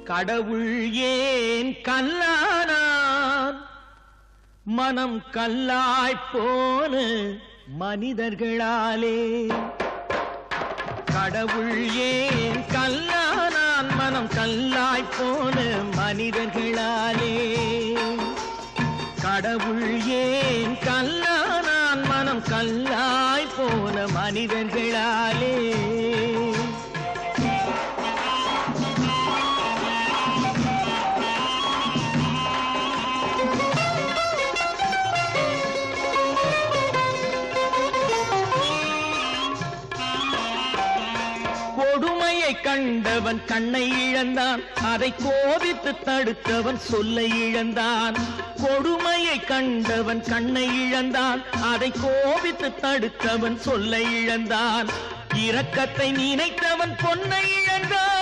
கடவுள் ஏன் கல்லானான் மனம் கல்லாய்ப்போன மனிதர்களாலே கடவுள் ஏன் கல்லானான் மனம் கல்லாய்ப்போன மனிதர்களாலே கடவுள் ஏன் கல்லானான் மனம் கல்லாய்ப்போன மனிதர்களாலே கொடுமையை கண்டவன் கண்ணை இழந்தான் அதை கோபித்து தடுத்தவன் சொல்லை இழந்தான் கொடுமையை கண்டவன் கண்ணை இழந்தான் அதை கோபித்து தடுத்தவன் சொல்லை இழந்தான் இரக்கத்தை நினைத்தவன் பொன்னை இழந்தான்